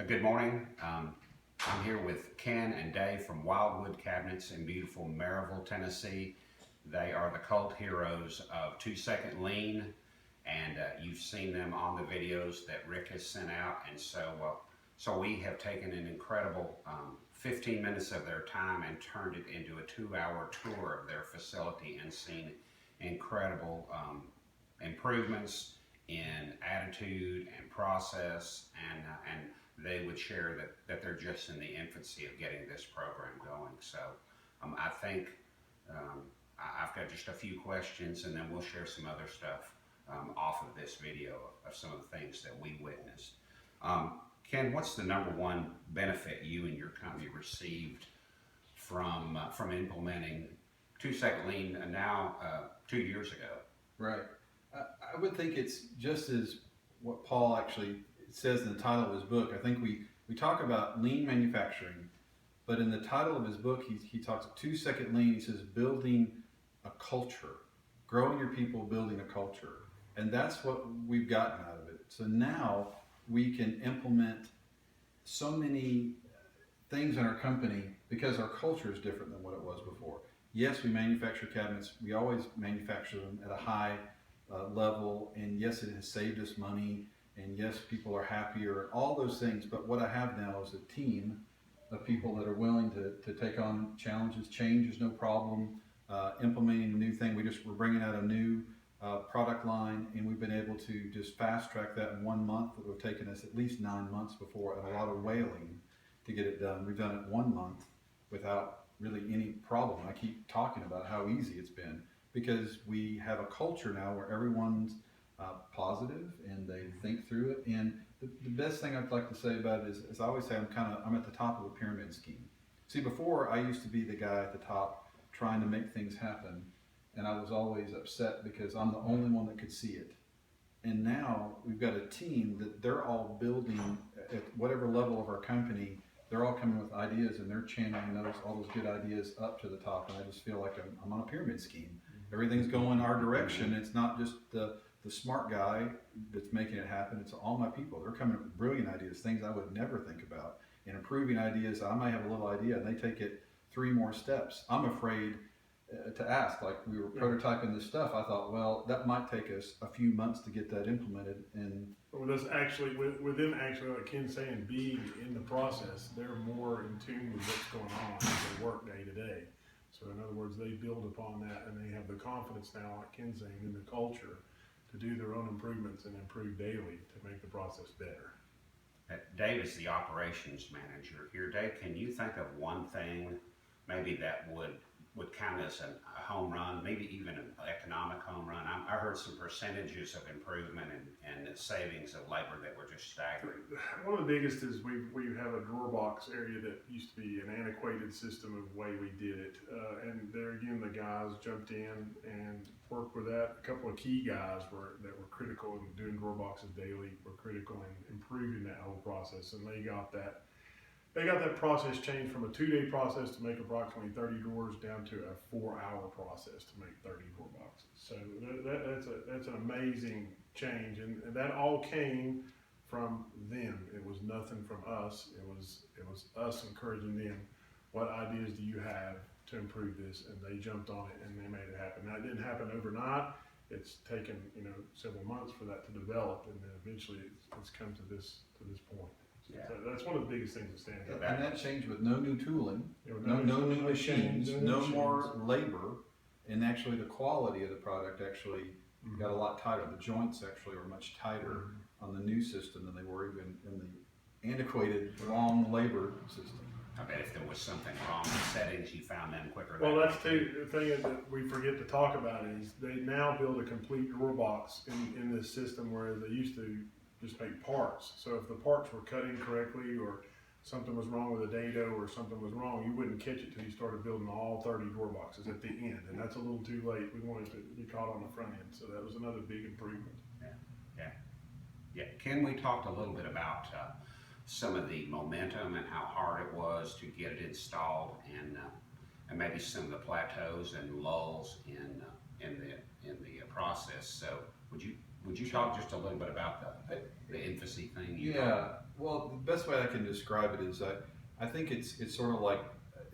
Good morning. I'm here with Ken and Dave from Wildwood Cabinets in beautiful Maryville, Tennessee. They are the cult heroes of 2-second lean, and you've seen them on the videos that Rick has sent out. And so we have taken an incredible 15 minutes of their time and turned it into a 2-hour tour of their facility and seen incredible improvements in attitude and process, and they would share that they're just in the infancy of getting this program going. So I think I've got just a few questions, and then we'll share some other stuff off of this video of some of the things that we witnessed. Ken, what's the number one benefit you and your company received from implementing 2-second lean now 2 years ago? Right. I would think it's just as what Paul actually says in the title of his book. I think we talk about lean manufacturing, but in the title of his book, he talks 2-second lean. He says building a culture, growing your people, building a culture. And that's what we've gotten out of it. So now we can implement so many things in our company because our culture is different than what it was before. Yes, we manufacture cabinets. We always manufacture them at a high level, and yes, it has saved us money, and yes, people are happier, all those things. But what I have now is a team of people that are willing to take on challenges. Change is no problem. Implementing a new thing, we're bringing out a new product line, and we've been able to just fast track that in 1 month. It would have taken us at least 9 months before, and a lot of wailing to get it done. We've done it 1 month without really any problem. I keep talking about how easy it's been because we have a culture now where everyone's positive and they think through it. And the best thing I'd like to say about it is I always say I'm at the top of a pyramid scheme. See, before I used to be the guy at the top trying to make things happen, and I was always upset because I'm the only one that could see it. And now we've got a team that they're all building at whatever level of our company. They're all coming with ideas, and they're channeling all those good ideas up to the top. And I just feel like I'm on a pyramid scheme. Everything's going our direction. It's not just the smart guy that's making it happen. It's all my people. They're coming up with brilliant ideas, things I would never think about, and improving ideas. I might have a little idea, and they take it 3 more steps. I'm afraid to ask. Like, we were prototyping this stuff. I thought, well, that might take us a few months to get that implemented. And well, that's actually with them actually, like Ken's saying, being in the process, they're more in tune with what's going on in their work day to day. So in other words, they build upon that, and they have the confidence now, like Ken's saying, in the culture to do their own improvements and improve daily to make the process better. Dave is the operations manager here. Dave, can you think of one thing maybe that would count as a home run, maybe even an economic home run? I heard some percentages of improvement and savings of labor that were just staggering. One of the biggest is we have a drawer box area that used to be an antiquated system of the way we did it. And there again, the guys jumped in and worked with that. A couple of key guys that were critical in doing drawer boxes daily, were critical in improving that whole process, and they got that process changed from a 2-day process to make approximately 30 drawers down to a 4-hour process to make 30 drawer boxes. So that's an amazing change, and that all came from them. It was nothing from us. It was us encouraging them. What ideas do you have to improve this? And they jumped on it and they made it happen. Now, it didn't happen overnight. It's taken several months for that to develop, and then eventually it's come to this point. Yeah. So that's one of the biggest things that stands out. And that changed with no new tooling, no new machines, no more labor, and actually the quality of the product actually got a lot tighter. The joints actually were much tighter on the new system than they were even in the antiquated, long labor system. I bet if there was something wrong with settings, you found them quicker. Well, that's the thing that we forget to talk about is they now build a complete drawer box in this system, whereas they used to just make parts. So if the parts were cut incorrectly or something was wrong with the dado or something was wrong, you wouldn't catch it till you started building all 30 drawer boxes at the end, and that's a little too late. We wanted to be caught on the front end, so that was another big improvement. Yeah. Ken, we talked a little bit about some of the momentum and how hard it was to get it installed, and maybe some of the plateaus and lulls in the process. So would you talk just a little bit about the infancy thing? Yeah, Well, the best way I can describe it is I think it's sort of like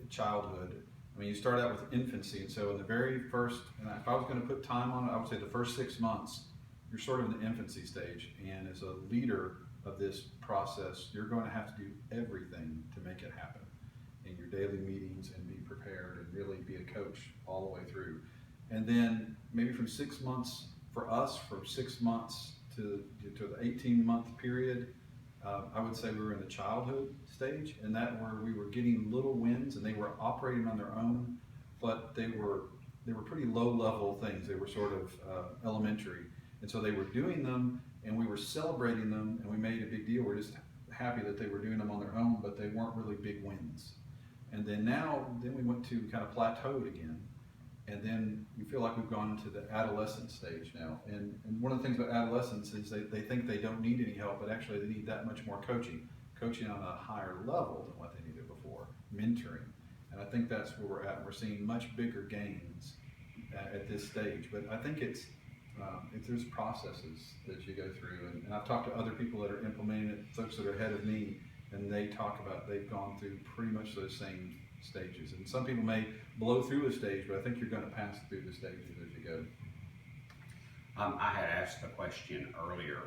childhood. I mean, you start out with infancy, and so in the very first, and if I was going to put time on it, I would say the first 6 months, you're sort of in the infancy stage. And as a leader of this process, you're going to have to do everything to make it happen in your daily meetings and be prepared and really be a coach all the way through. And then maybe from 6 months, for us, from 6 months to the 18-month period, I would say we were in the childhood stage, and that where we were getting little wins, and they were operating on their own, but they were pretty low-level things. They were sort of elementary, and so they were doing them, and we were celebrating them, and we made a big deal. We're just happy that they were doing them on their own, but they weren't really big wins. And then then we went to kind of plateaued again. And then we feel like we've gone into the adolescent stage now. And one of the things about adolescents is they think they don't need any help, but actually they need that much more coaching on a higher level than what they needed before, mentoring. And I think that's where we're at. We're seeing much bigger gains at this stage. But I think there's processes that you go through. And I've talked to other people that are implementing it, folks that are ahead of me, and they talk about they've gone through pretty much those same stages. And some people may blow through a stage, but I think you're going to pass through the stages as you go. I had asked the question earlier,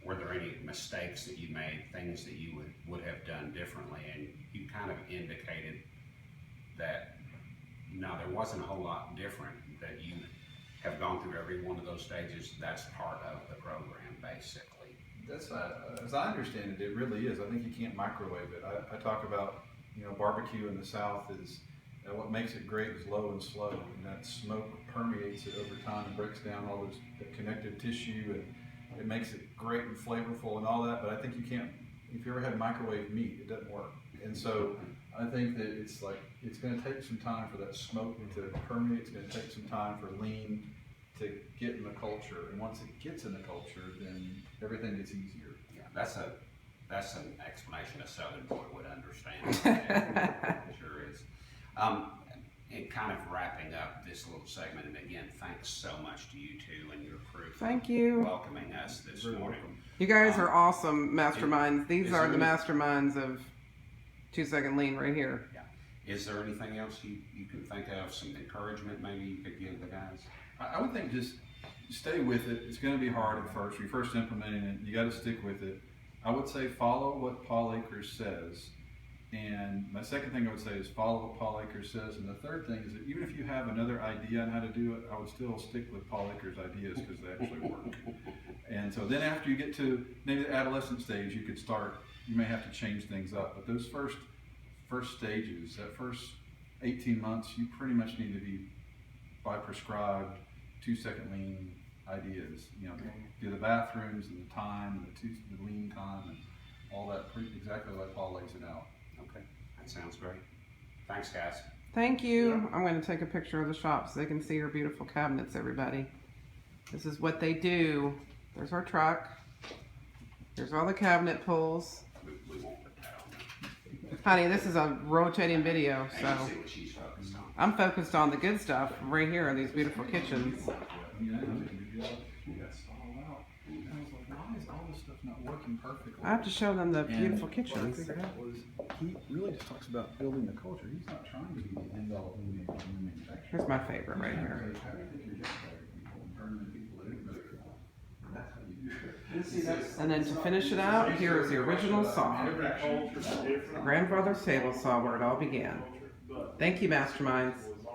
were there any mistakes that you made, things that you would have done differently? And you kind of indicated that, no, there wasn't a whole lot different, that you have gone through every one of those stages. That's part of the program, basically. That's as I understand it, it really is. I think you can't microwave it. I talk about, barbecue in the South is, what makes it great is low and slow, and that smoke permeates it over time and breaks down all the connective tissue, and it makes it great and flavorful and all that. But I think you can't, if you ever had microwave meat, it doesn't work. And so I think that it's going to take some time for that smoke to permeate. It's going to take some time for lean to get in the culture, and once it gets in the culture, then everything gets easier. Yeah, that's an explanation a Southern boy would understand. It sure is. And kind of wrapping up this little segment, and again, thanks so much to you two and your crew for Thank you. welcoming us this morning. You guys are awesome masterminds. These are the masterminds of 2 Second Lean right here. Yeah. Is there anything else you can think of, some encouragement maybe you could give the guys? I would think just stay with it. It's going to be hard at first. When you're first implementing it, you got to stick with it. I would say follow what Paul Akers says. And my second thing I would say is follow what Paul Akers says. And the third thing is that even if you have another idea on how to do it, I would still stick with Paul Akers' ideas because they actually work. And so then after you get to maybe the adolescent stage, you may have to change things up. But those first stages, that first 18 months, you pretty much need to be by prescribed 2 Second Lean ideas. Do the bathrooms and the time and the lean time and all that, exactly like Paul lays it out. Okay, that sounds great. Thanks, guys. Thank you. I'm going to take a picture of the shop so they can see our beautiful cabinets, everybody. This is what they do. There's our truck. There's all the cabinet pulls. We won't put that on there. Honey, this is a rotating video, And so you see what she's focused on. I'm focused on the good stuff right here in these beautiful kitchens. Why is all this stuff not working perfectly? I have to show them the beautiful And kitchens. he really just talks about building the culture. He's not trying to be the end all in manufacturing. Here's my favorite right here. And then to finish it out, here is the original saw. Every culture's different. Grandfather's table saw where it all began. Thank you, masterminds.